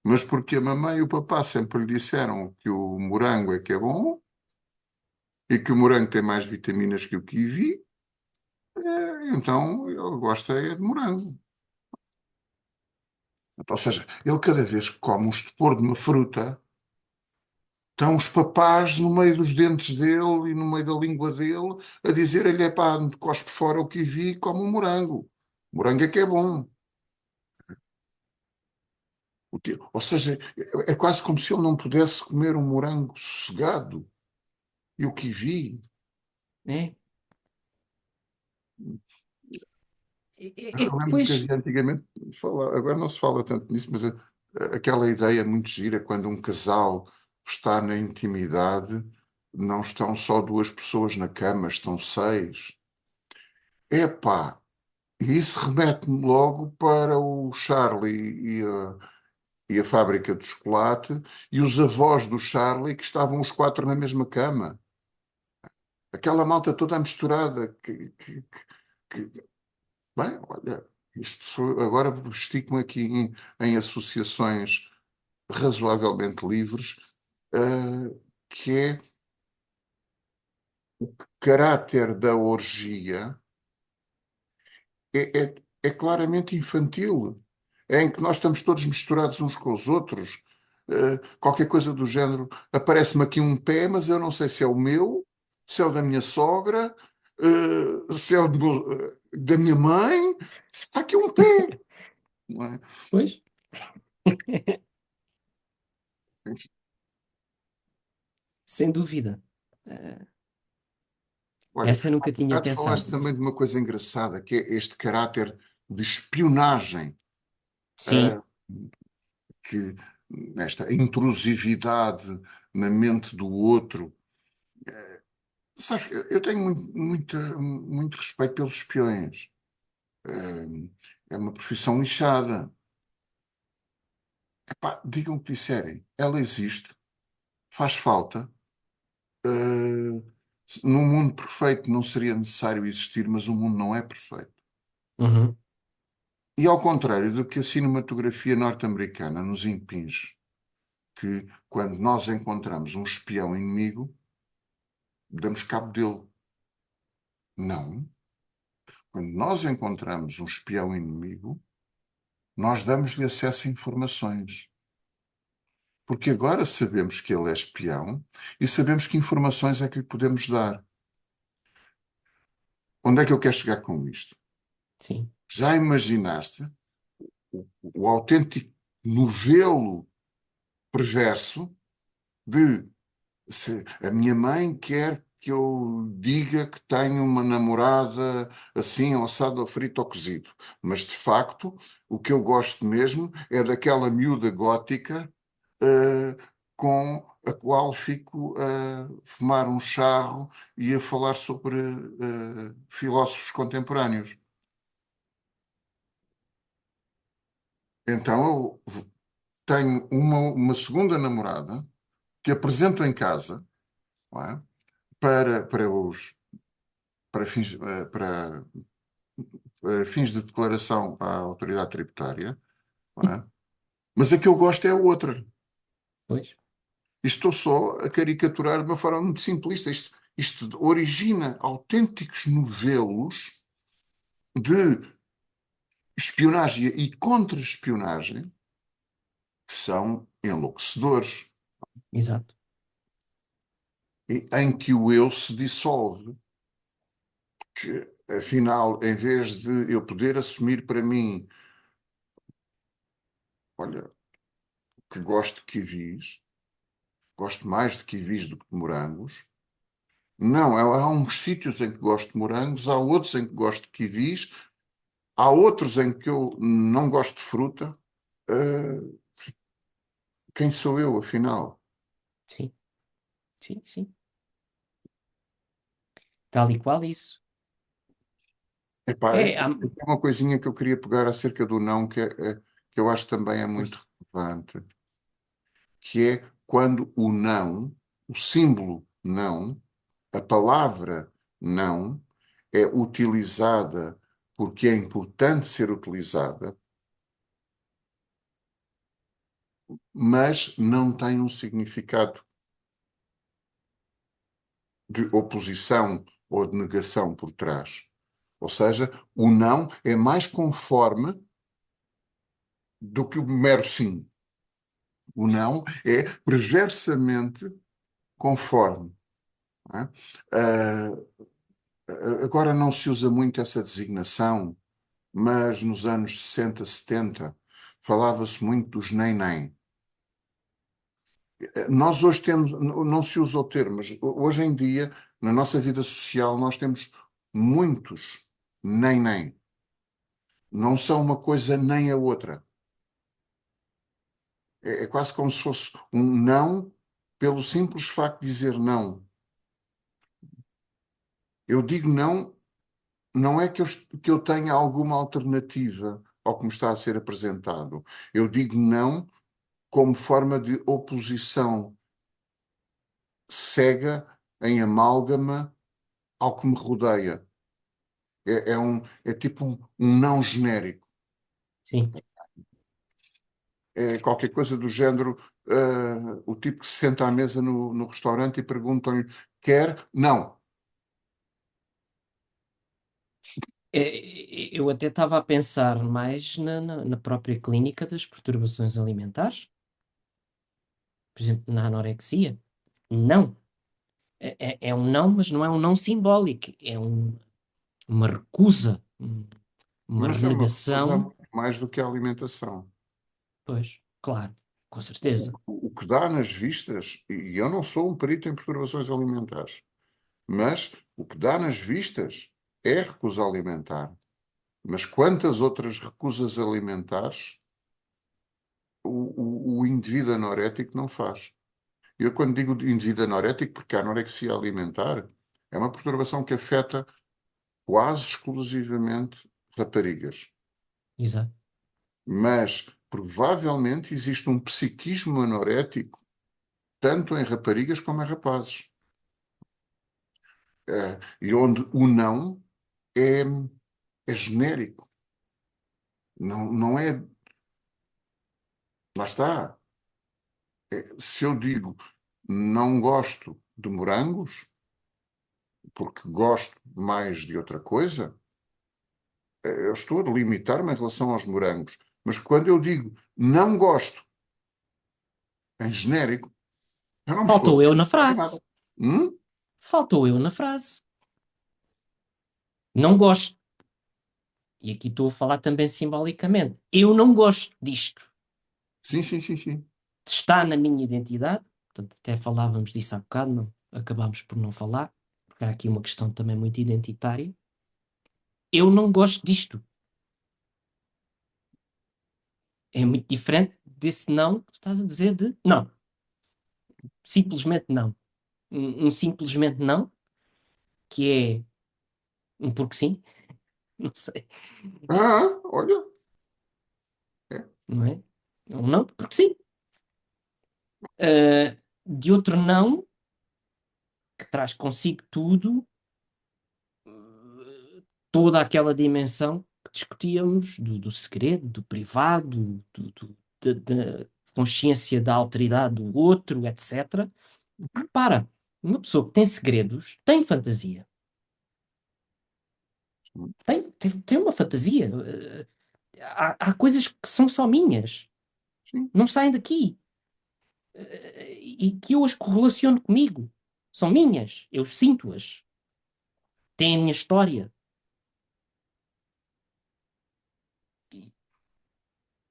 mas porque a mamãe e o papá sempre lhe disseram que o morango é que é bom e que o morango tem mais vitaminas que o kiwi, então ele gosta é de morango. Ou seja, ele cada vez que come um estupor de uma fruta, estão os papás no meio dos dentes dele e no meio da língua dele a dizer-lhe, é pá, cospe fora o kiwi e come o morango. O morango é que é bom. Ou seja, é quase como se ele não pudesse comer um morango sossegado. E o kiwi. né? É Eu que lembro que depois, havia antigamente, agora não se fala tanto nisso, mas aquela ideia muito gira quando um casal está na intimidade, não estão só duas pessoas na cama, estão seis. Epá, E isso remete-me logo para o Charlie e a fábrica de chocolate e os avós do Charlie que estavam os quatro na mesma cama. Aquela malta toda misturada. Bem, olha, agora estico-me aqui em associações razoavelmente livres, que é o caráter da orgia é claramente infantil, é em que nós estamos todos misturados uns com os outros. Qualquer coisa do género, aparece-me aqui um pé, mas eu não sei se é o meu, se é o da minha sogra, se é da minha mãe, se está aqui um pé. Não é? Pois, sem dúvida. Eh, Olha, essa nunca há tinha bocado falaste pensado, também mas de uma coisa engraçada, que é este caráter de espionagem, sim, eh, que nesta intrusividade na mente do outro. Sabes, eu tenho muito respeito pelos espiões. É uma profissão lixada. Epá, digam o que disserem. Ela existe, faz falta. Eh, Num mundo perfeito não seria necessário existir, mas o mundo não é perfeito. uhum, E ao contrário do que a cinematografia norte-americana nos impinge, que quando nós encontramos um espião inimigo, damos cabo dele. Não. Quando nós encontramos um espião inimigo, nós damos-lhe acesso a informações. Porque agora sabemos que ele é espião e sabemos que informações é que lhe podemos dar. Onde é que eu quero chegar com isto? sim, Já imaginaste o autêntico novelo perverso de se a minha mãe quer que eu diga que tenho uma namorada assim, assado, ou frito ou cozido. Mas, de facto, o que eu gosto mesmo é daquela miúda gótica, eh, com a qual fico a fumar um charro e a falar sobre, filósofos contemporâneos. Então, eu tenho uma segunda namorada que apresento em casa, não é? Para fins, fins de declaração à autoridade tributária, não é? Mas a que eu gosto é a outra. pois, Estou só a caricaturar de uma forma muito simplista. Isto origina autênticos novelos de espionagem e contra-espionagem que são enlouquecedores, exato. e em que o eu se dissolve, que afinal, em vez de eu poder assumir para mim, olha, que gosto de quivis, gosto mais de quivis do que de morangos. Não, há uns sítios em que gosto de morangos, há outros em que gosto de quivis, há outros em que eu não gosto de fruta. Uh, quem sou eu, afinal? Sim, sim, sim. Tal e qual isso. Epá, É, há, tem uma coisinha que eu queria pegar acerca do não, que eu acho que também é força. muito relevante, que é quando o não, o símbolo não, a palavra não, é utilizada porque é importante ser utilizada, mas não tem um significado de oposição ou de negação por trás. Ou seja, o não é mais conforme do que o mero sim. O não é perversamente conforme. Não é? Agora não se usa muito essa designação, mas nos anos 60, 70 falava-se muito dos nem-nem. Nós hoje temos, não se usa o termo, mas hoje em dia, na nossa vida social, nós temos muitos nem-nem. Não são uma coisa nem a outra. É quase como se fosse um não pelo simples facto de dizer não. Eu digo não não é que eu tenha alguma alternativa ao que me está a ser apresentado. Eu digo não como forma de oposição cega, em amálgama ao que me rodeia. É tipo um não genérico. Sim. É qualquer coisa do género, o tipo que se senta à mesa no restaurante e perguntam-lhe, quer? Não. Eu até estava a pensar mais na própria clínica das perturbações alimentares, por exemplo, na anorexia. Não. É um não, mas não é um não simbólico, é uma recusa, uma Mas é uma recusa renegação. muito mais do que a alimentação. Pois, claro, com O, certeza. o que dá nas vistas, e eu não sou um perito em perturbações alimentares, mas o que dá nas vistas é recusa alimentar. Mas quantas outras recusas alimentares o indivíduo anorético não faz? Eu, quando digo de indivíduo anorético, porque a anorexia alimentar é uma perturbação que afeta quase exclusivamente raparigas. Exato. Mas provavelmente existe um psiquismo anorético tanto em raparigas como em rapazes. E onde o não é, é genérico. Não, não é. Lá está. Se eu digo não gosto de morangos, porque gosto mais de outra coisa, eu estou a limitar-me em relação aos morangos. Mas quando eu digo não gosto, em genérico, eu não me estou a Faltou eu na limitar em frase. nada. Hum? Faltou eu na frase. Não gosto. E aqui estou a falar também simbolicamente. Eu não gosto disto. Sim, sim, sim, sim. Está na minha identidade. Portanto, até falávamos disso há bocado, não, acabámos por não falar, porque há aqui uma questão também muito identitária. Eu não gosto disto. É muito diferente desse não que tu estás a dizer de não. Simplesmente não. Um simplesmente não, que é um porque sim, não sei, Olha, é, não é? Um não, porque sim. De outro não, que traz consigo tudo, toda aquela dimensão que discutíamos do segredo, do privado, da consciência da alteridade do outro, etc. Repara, uma pessoa que tem segredos tem fantasia. Tem uma fantasia. Há coisas que são só minhas, sim. não saem daqui. E que eu as correlaciono comigo. São minhas, eu sinto-as. Têm a minha história.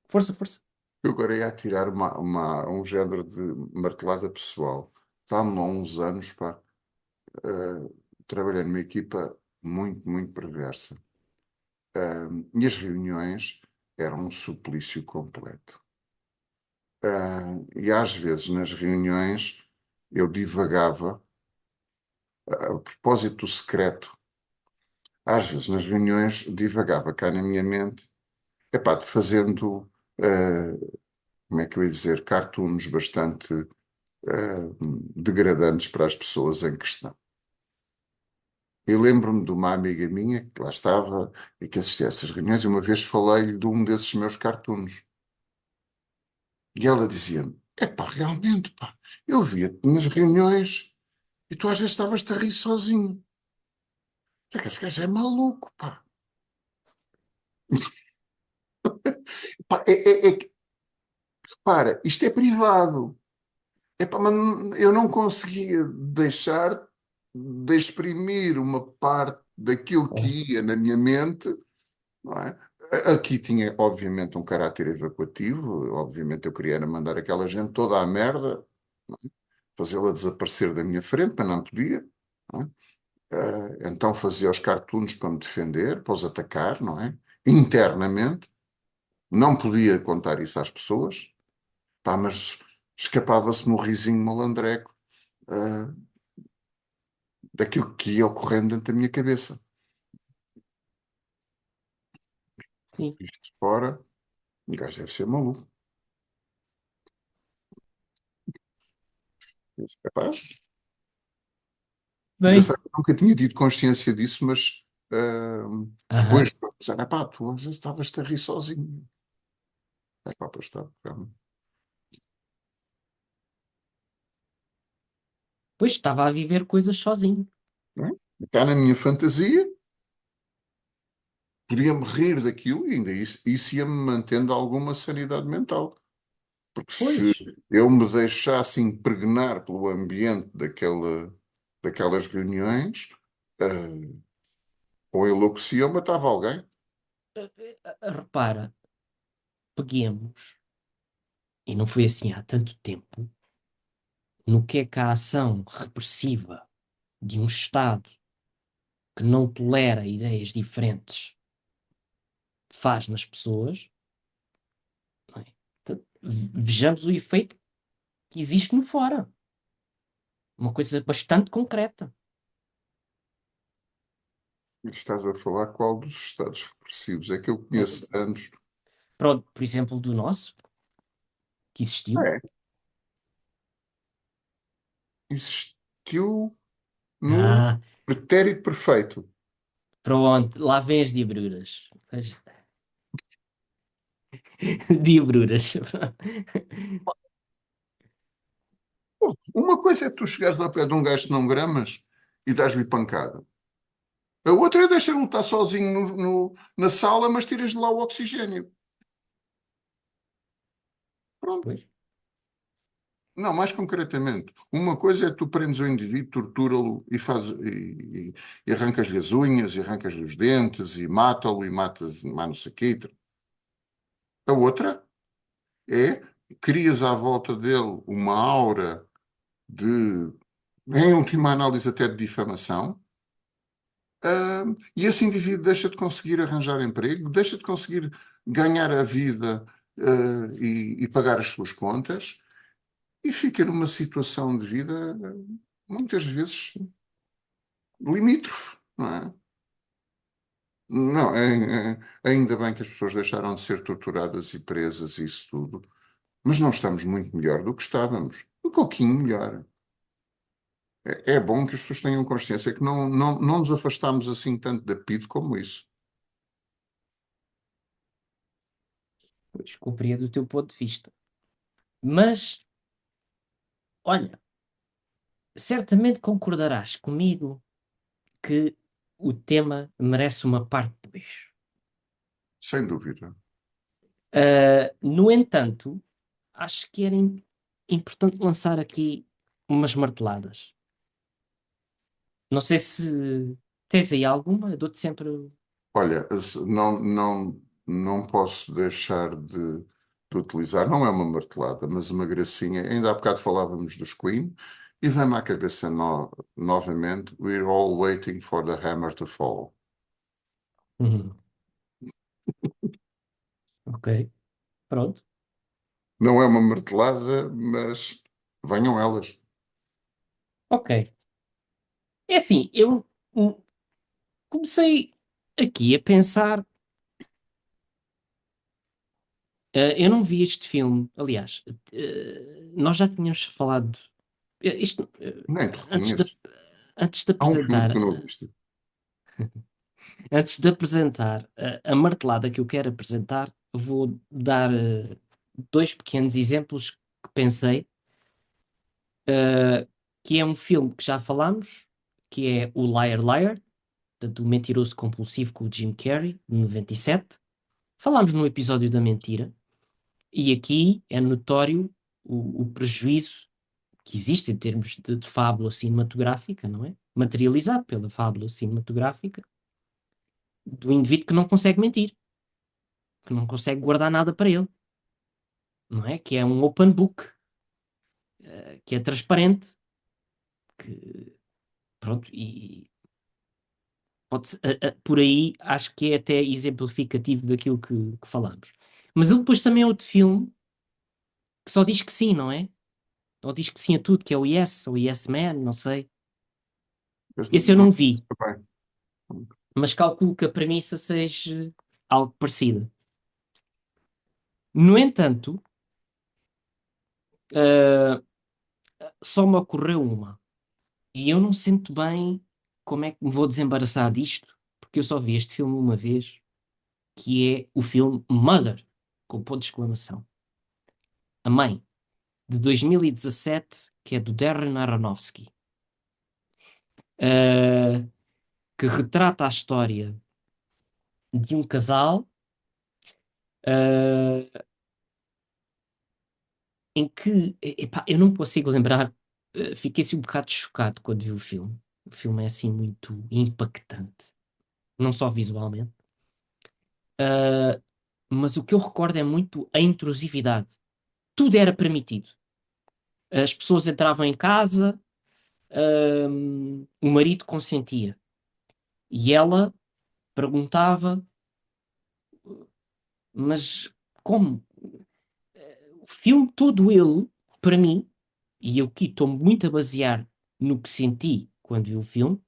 Força, força. Eu agora ia tirar um género de martelada pessoal. Estava-me há uns anos, pá, trabalhei numa equipa muito, muito perversa. E as reuniões eram um suplício completo. E às vezes nas reuniões eu divagava, a propósito do secreto, às vezes nas reuniões divagava cá na minha mente, epá, fazendo, como é que eu ia dizer, cartoons bastante degradantes para as pessoas em questão. Eu lembro-me de uma amiga minha que lá estava e que assistia a essas reuniões, e uma vez falei-lhe de um desses meus cartoons. E ela dizia-me: pá, realmente, pá, eu via-te nas reuniões e tu às vezes estavas-te a rir sozinho. É que esse gajo é maluco, pá. Pá, repara, isto é privado. Pá, mas eu não conseguia deixar de exprimir uma parte daquilo Claro. que ia na minha mente, não é? Aqui tinha, obviamente, um caráter evacuativo. Obviamente, eu queria era mandar aquela gente toda à merda, fazê-la desaparecer da minha frente, mas não podia. Não é? Então fazia os cartoons para me defender, para os atacar, não é? Internamente. Não podia contar isso às pessoas, pá, mas escapava-se-me um risinho malandreco, daquilo que ia ocorrendo dentro da minha cabeça. Sim. Isto de fora, o gajo deve ser maluco. Eu disse, capaz. Bem, Engraçado, eu nunca tinha tido consciência disso, mas aham. depois, pensar, pá, tu às vezes estavas-te a rir sozinho. É pá, pois está, realmente. Pois estava a viver coisas sozinho. Não é? Está na minha fantasia, podia-me rir daquilo e ainda isso ia-me mantendo alguma sanidade mental. Porque se Pois, eu me deixasse impregnar pelo ambiente daquelas reuniões, eh, ou enlouquecia ou matava alguém. repara, peguemos, e não foi assim há tanto tempo, no que a ação repressiva de um Estado que não tolera ideias diferentes faz nas pessoas, não é? Portanto, vejamos o efeito que existe no fora. Uma coisa bastante concreta. E estás a falar qual dos estados repressivos? É que eu conheço tantos. Pronto, por exemplo, do nosso, que existiu. É, existiu no Ah, pretérito perfeito. pronto, lá vem as diabruras. Diabruras. Uma coisa é tu chegares ao pé de um gajo que não gramas e dás-lhe pancada. A outra é deixar-lo estar sozinho na sala, mas tiras-lhe lá o oxigênio. Pronto. Pois, Não, mais concretamente, uma coisa é tu prendes o indivíduo, tortura-lo e arrancas-lhe as unhas, e arrancas-lhe os dentes, e mata-lo, e matas mais não sei o quê. A outra é crias à volta dele uma aura de, em última análise, até de difamação, e esse indivíduo deixa de conseguir arranjar emprego, deixa de conseguir ganhar a vida, e pagar as suas contas, e fica numa situação de vida, muitas vezes, limítrofe, não é? Não, ainda bem que as pessoas deixaram de ser torturadas e presas e isso tudo, mas não estamos muito melhor do que estávamos. Um pouquinho melhor. É bom que as pessoas tenham consciência que não nos afastamos assim tanto da PIDE como isso. pois, compreendo o teu ponto de vista. Mas, olha, certamente concordarás comigo que o tema merece uma parte 2. Sem dúvida. No entanto, acho que era importante lançar aqui umas marteladas. Não sei se tens aí alguma, eu dou-te sempre. Olha, não posso deixar de utilizar, não é uma martelada, mas uma gracinha. Ainda há bocado falávamos dos Queen e vem-me à cabeça novamente: We're all waiting for the hammer to fall. Uhum. Ok, pronto. Não é uma martelada, mas venham elas. Ok. É assim, eu comecei aqui a pensar. Eu não vi este filme, aliás, nós já tínhamos falado. Isto, Nem te antes de, reconheço. antes de Há um filme que apresentar, tu não viste. antes de apresentar a martelada que eu quero apresentar, vou dar dois pequenos exemplos que pensei, que é um filme que já falámos, que é o Liar Liar, portanto, o Mentiroso Compulsivo com o Jim Carrey, de 97. Falámos no episódio da mentira, e aqui é notório o prejuízo que existe em termos de fábula cinematográfica, não é? Materializado pela fábula cinematográfica, do indivíduo que não consegue mentir, que não consegue guardar nada para ele, não é? Que é um open book, que é transparente, que, pronto, e por aí acho que é até exemplificativo daquilo que falámos. Mas ele depois também é outro filme que só diz que sim, não é? Ou diz que sim a tudo, que é o Yes, ou Yes Man, não sei. Mas Esse eu não vi, está bem. mas calculo que a premissa seja. algo parecido. No entanto, ah, só me ocorreu uma. E eu não sinto bem como é que me vou desembaraçar disto, porque eu só vi este filme uma vez, que é o filme Mother, com ponto de exclamação. A Mãe, de 2017, que é do Darren Aronofsky, ah, que retrata a história de um casal, ah, em que, epá, eu não consigo lembrar, fiquei assim um bocado chocado quando vi o filme. O filme é assim muito impactante, não só visualmente, ah, mas o que eu recordo é muito a intrusividade. Tudo era permitido. As pessoas entravam em casa, o marido consentia. E ela perguntava, mas como? O filme todo ele, para mim, e eu aqui estou muito a basear no que senti quando vi o filme,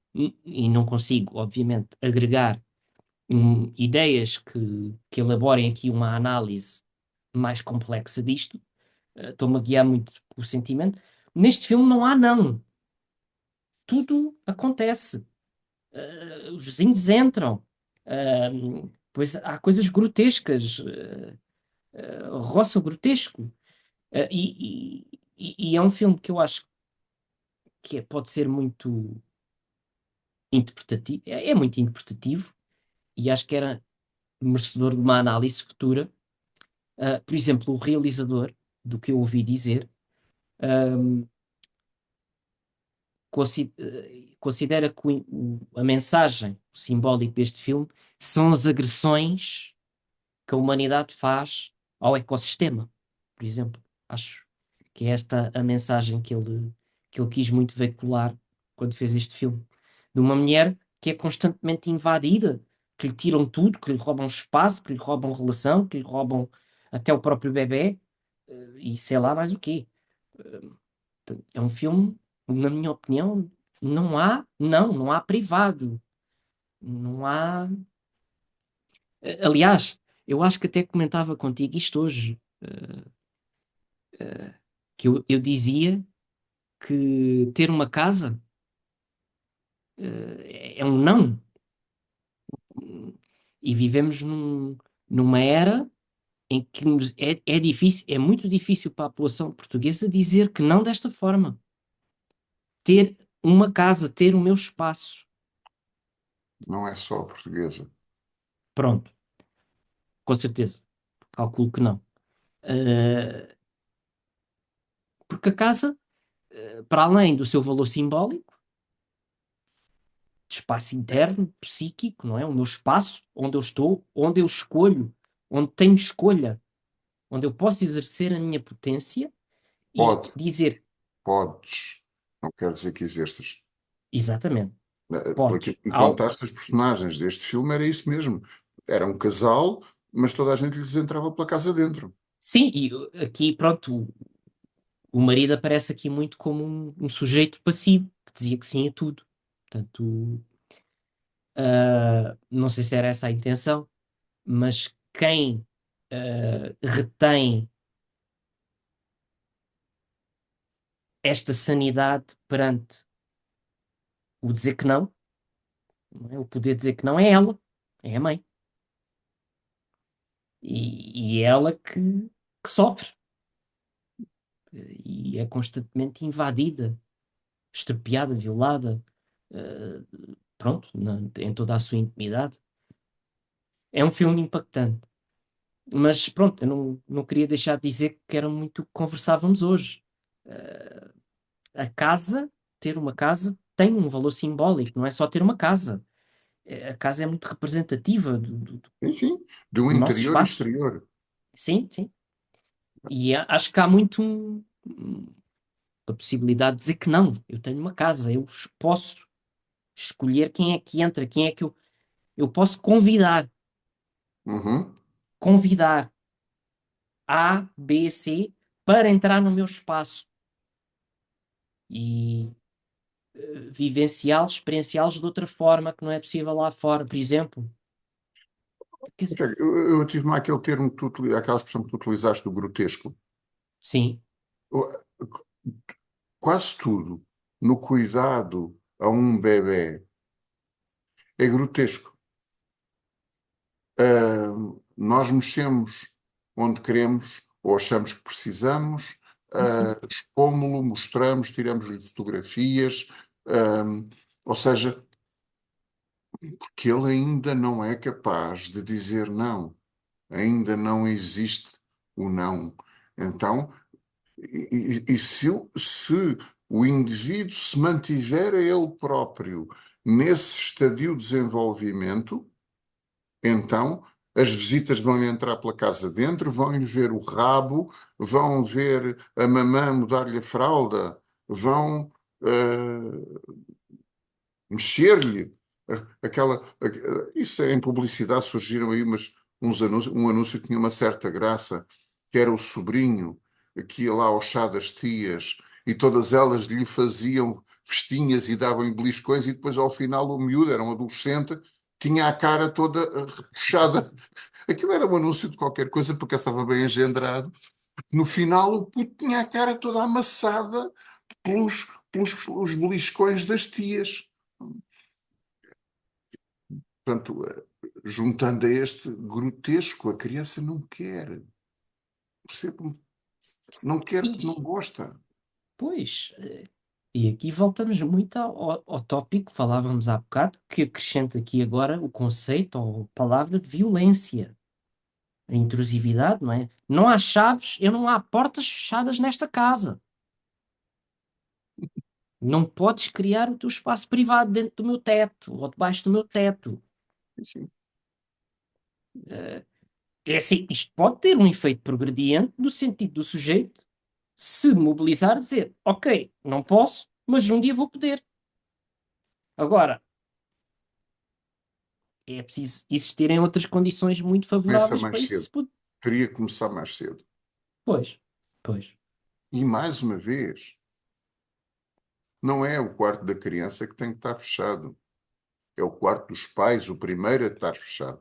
e não consigo, obviamente, agregar ideias que elaborem aqui uma análise mais complexa disto. Estou-me a guiar muito pelo sentimento. Neste filme não há não. Tudo acontece. Os vizinhos entram. Pois há coisas grotescas. Roça o grotesco. E é um filme que eu acho que pode ser muito interpretativo. É muito interpretativo. E acho que era merecedor de uma análise futura. Por exemplo, o realizador, do que eu ouvi dizer, um, considera que a mensagem, o simbólico deste filme, são as agressões que a humanidade faz ao ecossistema, por exemplo. Acho que é esta a mensagem que ele quis muito veicular quando fez este filme. De uma mulher que é constantemente invadida, que lhe tiram tudo, que lhe roubam espaço, que lhe roubam relação, que lhe roubam até o próprio bebê, e sei lá mais o quê. É um filme, na minha opinião, não há privado, não há. Aliás, eu acho que até comentava contigo isto hoje, que eu dizia que ter uma casa é um não. E vivemos numa era em que é difícil, é muito difícil para a população portuguesa dizer que não desta forma. Ter uma casa, ter o meu espaço. Não é só a portuguesa. Pronto, com certeza. Calculo que não. Uh, Porque a casa, para além do seu valor simbólico, de espaço interno, psíquico, não é? O meu espaço, onde eu estou, onde eu escolho, onde tenho escolha, onde eu posso exercer a minha potência e Pode, dizer, podes. Não quer dizer que exerças. exatamente, Por aquilo podes. que me contaste, as personagens deste filme era isso mesmo. Era um casal, mas toda a gente lhes entrava pela casa dentro. Sim, e aqui, pronto, o marido aparece aqui muito como um sujeito passivo, que dizia que sim a tudo. Portanto, não sei se era essa a intenção, mas quem retém esta sanidade perante o dizer que não é? O poder dizer que não é ela, é a mãe. E é ela que sofre e é constantemente invadida, estropiada, violada, eh, pronto, em toda a sua intimidade. É um filme impactante. Mas pronto, eu não queria deixar de dizer que era muito o que conversávamos hoje. A casa, ter uma casa, tem um valor simbólico, não é só ter uma casa. A casa é muito representativa Enfim, do do nosso interior e espaço. exterior. Sim, sim. E acho que há muito a possibilidade de dizer que não. Eu tenho uma casa, eu posso escolher quem é que entra, quem é que eu posso Uhum. convidar A, B, C para entrar no meu espaço e vivenciá-los, experienciá-los de outra forma que não é possível lá fora. Por exemplo, Quer dizer, Tiago, eu tive-me aquele termo, que aquela expressão que tu utilizaste do grotesco. sim, O- Quase tudo no cuidado a um bebé é grotesco. Nós mexemos onde queremos ou achamos que precisamos, sim. expomos-lo, mostramos, tiramos-lhe fotografias, ah, ou seja, que ele ainda não é capaz de dizer não, ainda não existe o não. Então, e se o indivíduo se mantiver a ele próprio nesse estadio de desenvolvimento, então as visitas vão-lhe entrar pela casa dentro, vão-lhe ver o rabo, vão ver a mamã mudar-lhe a fralda, vão mexer-lhe isso é em publicidade, surgiram aí uns anúncios, um anúncio que tinha uma certa graça, que era o sobrinho que ia lá ao chá das tias e todas elas lhe faziam festinhas e davam-lhe beliscões e depois ao final o miúdo, era um adolescente, tinha a cara toda repuxada. Aquilo era um anúncio de qualquer coisa porque estava bem engendrado. No final o puto tinha a cara toda amassada pelos beliscões das tias. Portanto, juntando a este grotesco, a criança não quer. Percebe? Não quer porque não E, gosta. pois, e aqui voltamos muito ao tópico que falávamos há bocado, que acrescenta aqui agora o conceito ou palavra de violência, a intrusividade, não é? Não há chaves, eu não há portas fechadas nesta casa. Não podes criar o teu espaço privado dentro do meu teto ou debaixo do meu teto. Sim, É assim, isto pode ter um efeito progrediente no sentido do sujeito se mobilizar e dizer, ok, não posso, mas um dia vou poder. Agora, é preciso existirem outras condições muito começa favoráveis para mais isso cedo. se poder. Teria que começar mais cedo. Pois, pois, E mais uma vez, não é o quarto da criança que tem que estar fechado. É o quarto dos pais, o primeiro a estar fechado.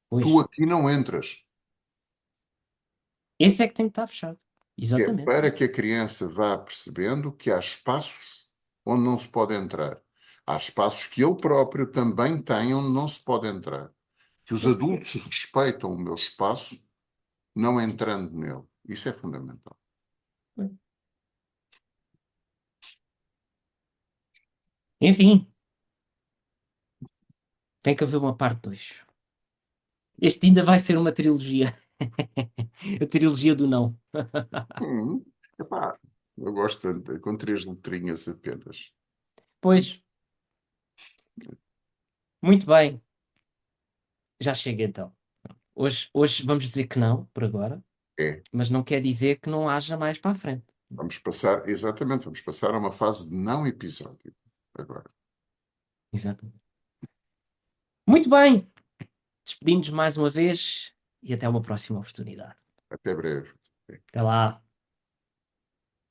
Tu pois. aqui não entras, Esse é que tem que estar fechado. que é Exatamente. para que a criança vá percebendo que há espaços onde não se pode entrar. Há espaços que ele próprio também tem onde não se pode entrar. Que os adultos respeitam o meu espaço, não entrando nele. Isso é fundamental. Enfim, tem que haver uma parte 2. Este ainda vai ser uma trilogia. A trilogia do não. Hum, epá, eu gosto tanto, com três letrinhas apenas. Pois, muito bem. Já chega então. Hoje vamos dizer que não, por agora, É, mas não quer dizer que não haja mais para a frente. vamos passar, exatamente, vamos passar a uma fase de não episódio. Agora, Exatamente. Muito bem. Despedimos mais uma vez e até uma próxima oportunidade. até breve. Até lá.